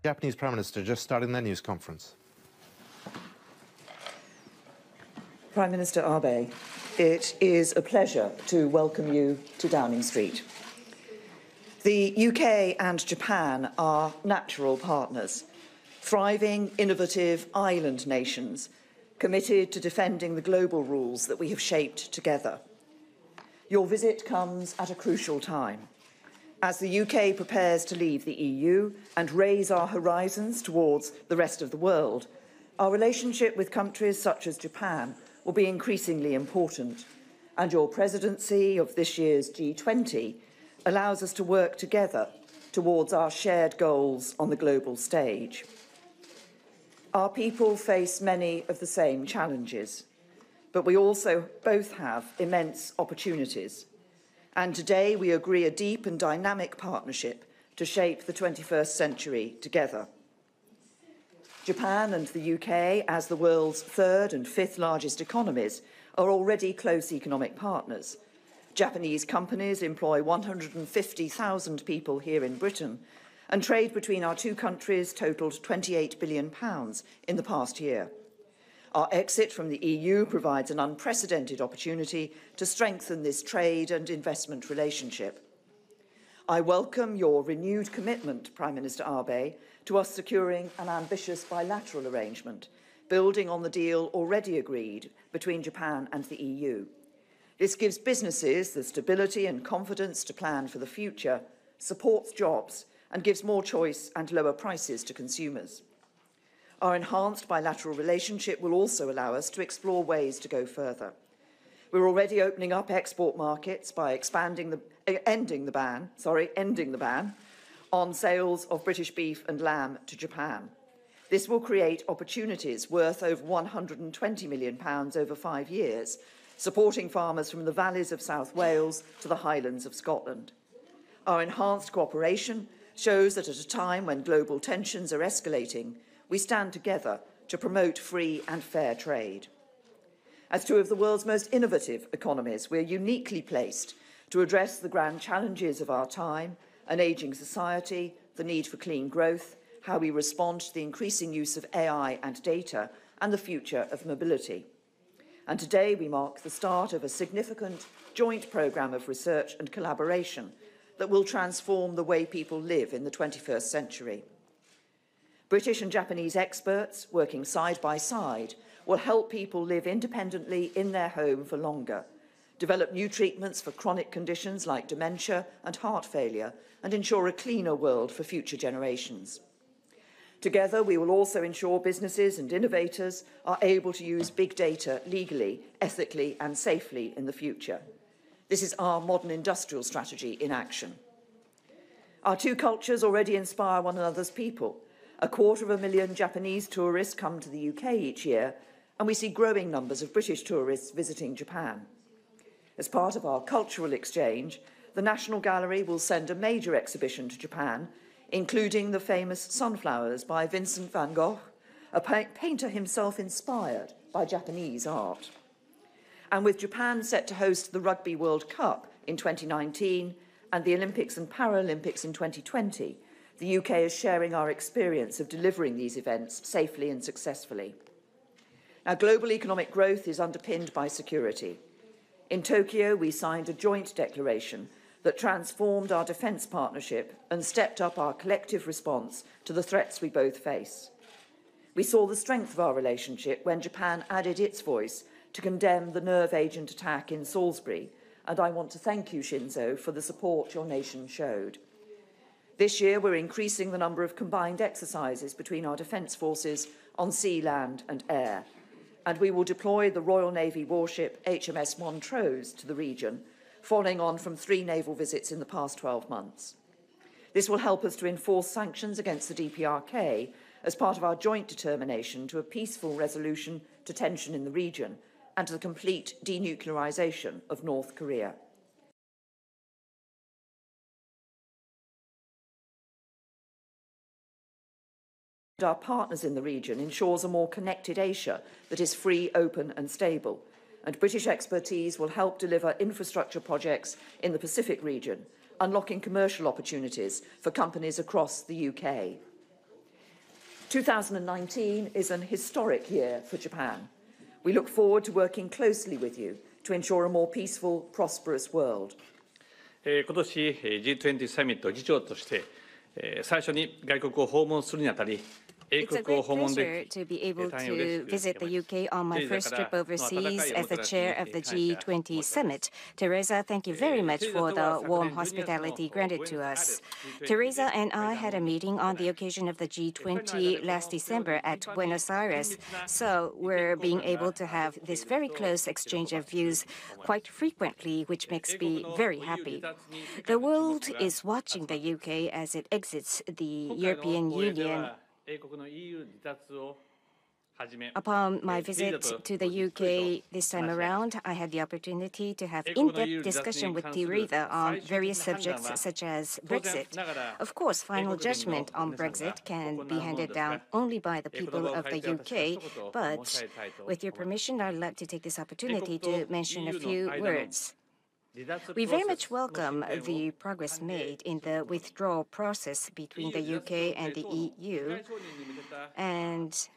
Japanese Prime Minister just starting their news conference. Prime Minister Abe, it is a pleasure to welcome you to Downing Street. The UK and Japan are natural partners, thriving, innovative island nations committed to defending the global rules that we have shaped together. Your visit comes at a crucial time. As the UK prepares to leave the EU and raise our horizons towards the rest of the world, our relationship with countries such as Japan will be increasingly important, and your presidency of this year's G20 allows us to work together towards our shared goals on the global stage. Our people face many of the same challenges, but we also both have immense opportunities. And today we agree a deep and dynamic partnership to shape the 21st century together. Japan and the UK, as the world's third and fifth largest economies, are already close economic partners. Japanese companies employ 150,000 people here in Britain, and trade between our two countries totalled £28 billion in the past year. Our exit from the EU provides an unprecedented opportunity to strengthen this trade and investment relationship. I welcome your renewed commitment, Prime Minister Abe, to us securing an ambitious bilateral arrangement, building on the deal already agreed between Japan and the EU. This gives businesses the stability and confidence to plan for the future, supports jobs, and gives more choice and lower prices to consumers. Our enhanced bilateral relationship will also allow us to explore ways to go further. We're already opening up export markets by ending the ban on sales of British beef and lamb to Japan. This will create opportunities worth over £120 million over 5 years, supporting farmers from the valleys of South Wales to the Highlands of Scotland. Our enhanced cooperation shows that at a time when global tensions are escalating, we stand together to promote free and fair trade. As two of the world's most innovative economies, we're uniquely placed to address the grand challenges of our time, an ageing society, the need for clean growth, how we respond to the increasing use of AI and data, and the future of mobility. And today we mark the start of a significant joint programme of research and collaboration that will transform the way people live in the 21st century. British and Japanese experts, working side by side, will help people live independently in their home for longer, develop new treatments for chronic conditions like dementia and heart failure, and ensure a cleaner world for future generations. Together, we will also ensure businesses and innovators are able to use big data legally, ethically, and safely in the future. This is our modern industrial strategy in action. Our two cultures already inspire one another's people. 250,000 Japanese tourists come to the UK each year, and we see growing numbers of British tourists visiting Japan. As part of our cultural exchange, the National Gallery will send a major exhibition to Japan, including the famous Sunflowers by Vincent van Gogh, a painter himself inspired by Japanese art. And with Japan set to host the Rugby World Cup in 2019 and the Olympics and Paralympics in 2020, the UK is sharing our experience of delivering these events safely and successfully. Now, global economic growth is underpinned by security. In Tokyo, we signed a joint declaration that transformed our defence partnership and stepped up our collective response to the threats we both face. We saw the strength of our relationship when Japan added its voice to condemn the nerve agent attack in Salisbury, and I want to thank you, Shinzo, for the support your nation showed. This year, we're increasing the number of combined exercises between our defence forces on sea, land and air, and we will deploy the Royal Navy warship HMS Montrose to the region, following on from 3 naval visits in the past 12 months. This will help us to enforce sanctions against the DPRK as part of our joint determination to a peaceful resolution to tension in the region and to the complete denuclearisation of North Korea. Our partners in the region ensures a more connected Asia that is free, open and stable, and British expertise will help deliver infrastructure projects in the Pacific region, unlocking commercial opportunities for companies across the UK. 2019 is an historic year for Japan. We look forward to working closely with you to ensure a more peaceful, prosperous world. 今年 G20 サミット議長として、最初に外国を訪問するにあたり、It's a great pleasure to be able to visit the UK on my first trip overseas as the chair of the G20 summit. THERESA, thank you very much for the warm hospitality granted to us. THERESA and I had a meeting on the occasion of the G20 last December at Buenos Aires, so we're being able to have this very close exchange of views quite frequently, which makes me very happy. The world is watching the UK as it exits the European Union. Upon my visit to the UK this time around, I had the opportunity to have in-depth discussion with THERESA on various subjects such as Brexit. Of course, final judgment on Brexit can be handed down only by the people of the UK, but with your permission, I'd like to take this opportunity to mention a few words. We very much welcome the progress made in the withdrawal process between the UK and the EU, and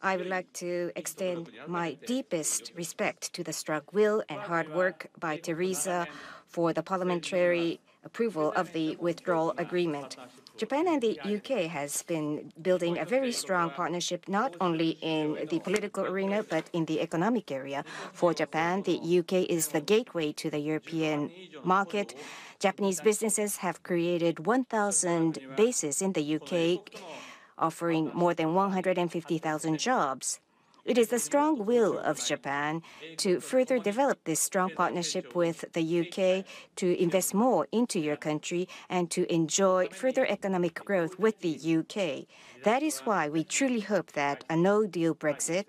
I would like to extend my deepest respect to the strong will and hard work by THERESA for the parliamentary approval of the withdrawal agreement. Japan and the UK has been building a very strong partnership not only in the political arena but in the economic area. For Japan, the UK is the gateway to the European market. Japanese businesses have created 1,000 bases in the UK, offering more than 150,000 jobs. It is the strong will of Japan to further develop this strong partnership with the UK, to invest more into your country, and to enjoy further economic growth with the UK. That is why we truly hope that a no-deal Brexit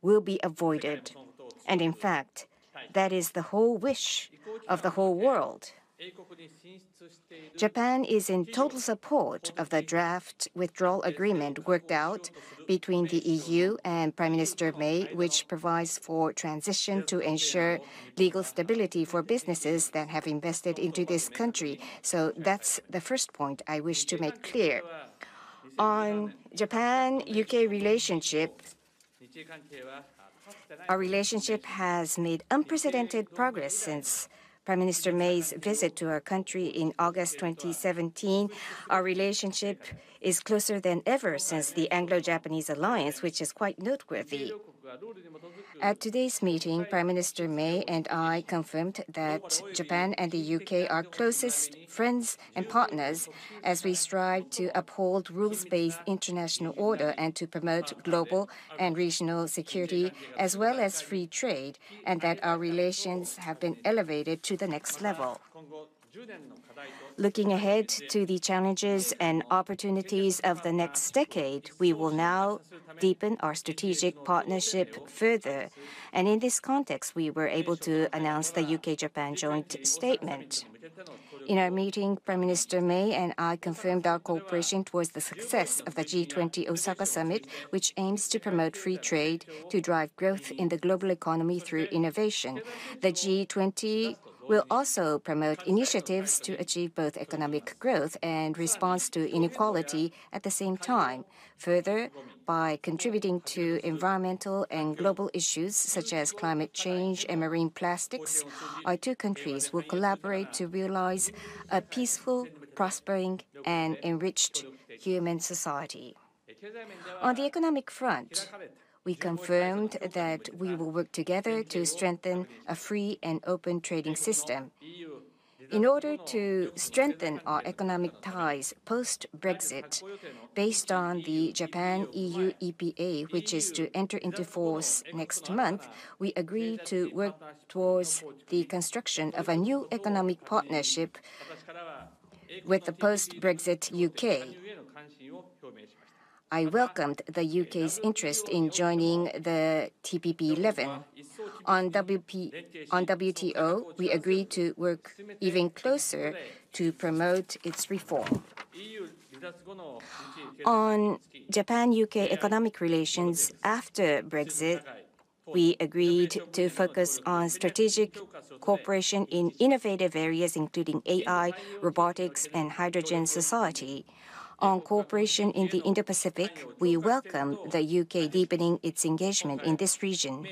will be avoided. And in fact, that is the whole wish of the whole world. Japan is in total support of the draft withdrawal agreement worked out between the EU and Prime Minister May, which provides for transition to ensure legal stability for businesses that have invested into this country. So that's the first point I wish to make clear. On Japan-UK relationship, our relationship has made unprecedented progress since Prime Minister May's visit to our country in August 2017. Our relationship is closer than ever since the Anglo-Japanese alliance, which is quite noteworthy. At today's meeting, Prime Minister May and I confirmed that Japan and the UK are closest friends and partners as we strive to uphold rules-based international order and to promote global and regional security as well as free trade, and that our relations have been elevated to the next level. Looking ahead to the challenges and opportunities of the next decade, we will now deepen our strategic partnership further. And in this context, we were able to announce the UK-Japan joint statement. In our meeting, Prime Minister May and I confirmed our cooperation towards the success of the G20 Osaka Summit, which aims to promote free trade to drive growth in the global economy through innovation. The G20 will also promote initiatives to achieve both economic growth and response to inequality at the same time. Further, by contributing to environmental and global issues such as climate change and marine plastics, our two countries will collaborate to realize a peaceful, prospering, and enriched human society. On the economic front, we confirmed that we will work together to strengthen a free and open trading system. In order to strengthen our economic ties post-Brexit, based on the Japan-EU EPA, which is to enter into force next month, we agreed to work towards the construction of a new economic partnership with the post-Brexit UK. I welcomed the UK's interest in joining the TPP-11. On WTO, we agreed to work even closer to promote its reform. On Japan-UK economic relations after Brexit, we agreed to focus on strategic cooperation in innovative areas including AI, robotics, and hydrogen society. On cooperation in the Indo-Pacific, we welcome the UK deepening its engagement in this region.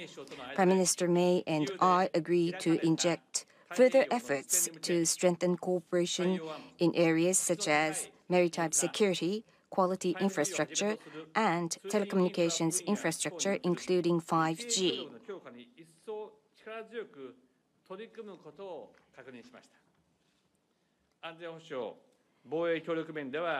Prime Minister May and I agree to inject further efforts to strengthen cooperation in areas such as maritime security, quality infrastructure, and telecommunications infrastructure, including 5G.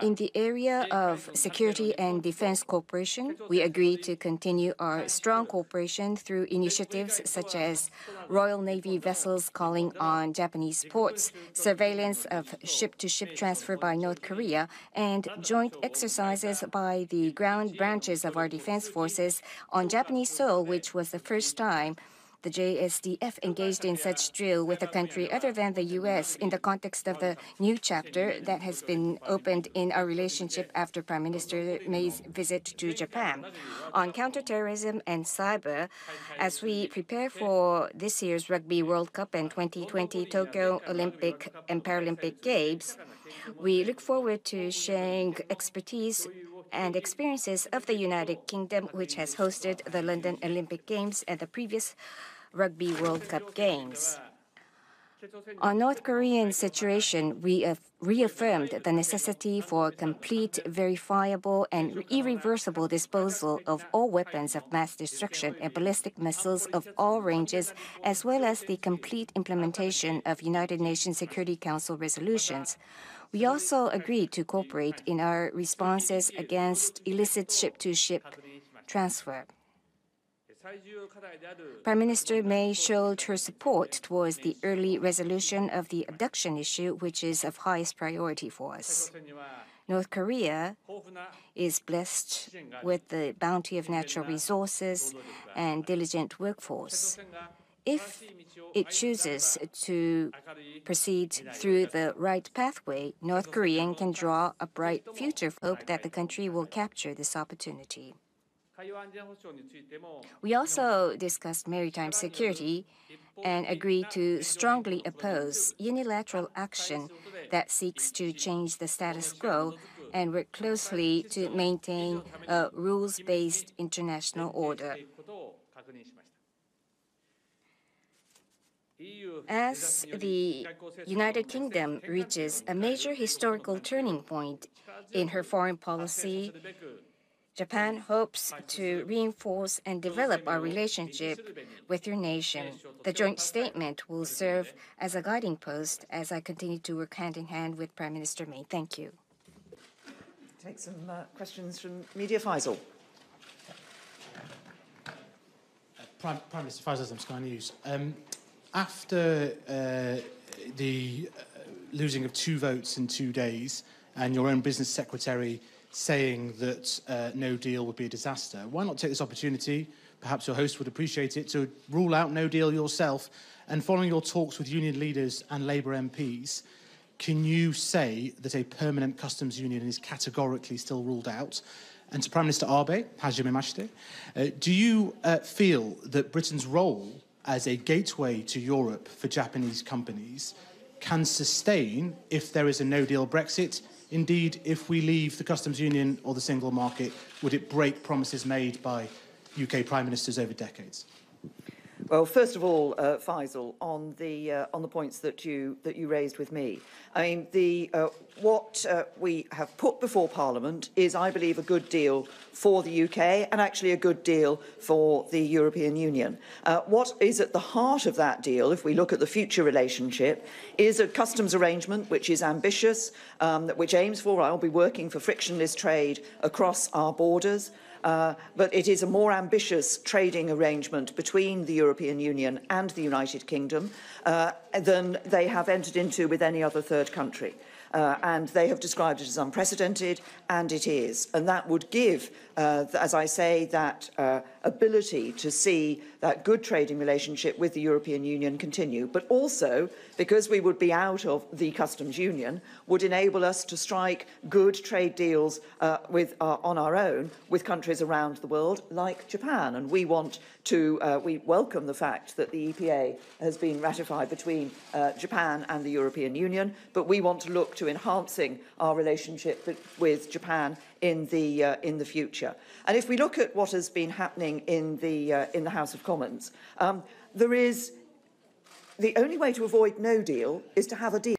In the area of security and defense cooperation, we agree to continue our strong cooperation through initiatives such as Royal Navy vessels calling on Japanese ports, surveillance of ship-to-ship transfer by North Korea, and joint exercises by the ground branches of our defense forces on Japanese soil, which was the first time the JSDF engaged in such drill with a country other than the U.S. in the context of the new chapter that has been opened in our relationship after Prime Minister May's visit to Japan. On counterterrorism and cyber, as we prepare for this year's Rugby World Cup and 2020 Tokyo Olympic and Paralympic Games, we look forward to sharing expertise and experiences of the United Kingdom, which has hosted the London Olympic Games and the previous Rugby World Cup Games. On North Korean situation, we reaffirmed the necessity for complete, verifiable, and irreversible disposal of all weapons of mass destruction and ballistic missiles of all ranges, as well as the complete implementation of United Nations Security Council resolutions. We also agreed to cooperate in our responses against illicit ship-to-ship transfer. Prime Minister May showed her support towards the early resolution of the abduction issue, which is of highest priority for us. North Korea is blessed with the bounty of natural resources and diligent workforce. If it chooses to proceed through the right pathway, North Korea can draw a bright future. Hope that the country will capture this opportunity. We also discussed maritime security and agreed to strongly oppose unilateral action that seeks to change the status quo and work closely to maintain a rules-based international order. As the United Kingdom reaches a major historical turning point in her foreign policy, Japan hopes to reinforce and develop our relationship with your nation. The joint statement will serve as a guiding post as I continue to work hand in hand with Prime Minister May. Thank you. Take some questions from media. Faisal. Prime Minister Faisal from Sky News. After the losing of 2 votes in 2 days and your own business secretary saying that no deal would be a disaster, why not take this opportunity, perhaps your host would appreciate it, to rule out no deal yourself? And following your talks with union leaders and Labour MPs, can you say that a permanent customs union is categorically still ruled out? And to Prime Minister Abe, Hajime Mashite, do you feel that Britain's role as a gateway to Europe for Japanese companies can sustain if there is a no-deal Brexit? Indeed, if we leave the customs union or the single market, would it break promises made by UK prime ministers over decades? Well, first of all, Faisal, on the points that you raised with me, I mean, what we have put before Parliament is, I believe, a good deal for the UK and actually a good deal for the European Union. What is at the heart of that deal, if we look at the future relationship, is a customs arrangement which is ambitious, which aims for, I'll be working for frictionless trade across our borders. But it is a more ambitious trading arrangement between the European Union and the United Kingdom than they have entered into with any other third country. And they have described it as unprecedented, and it is. And that would give, as I say, that ability to see that good trading relationship with the European Union continue, but also because we would be out of the customs union, would enable us to strike good trade deals on our own with countries around the world, like Japan. And we welcome the fact that the EPA has been ratified between Japan and the European Union, but we want to look to enhancing our relationship with Japan in the future. And if we look at what has been happening in the House of Commons, the only way to avoid no deal is to have a deal.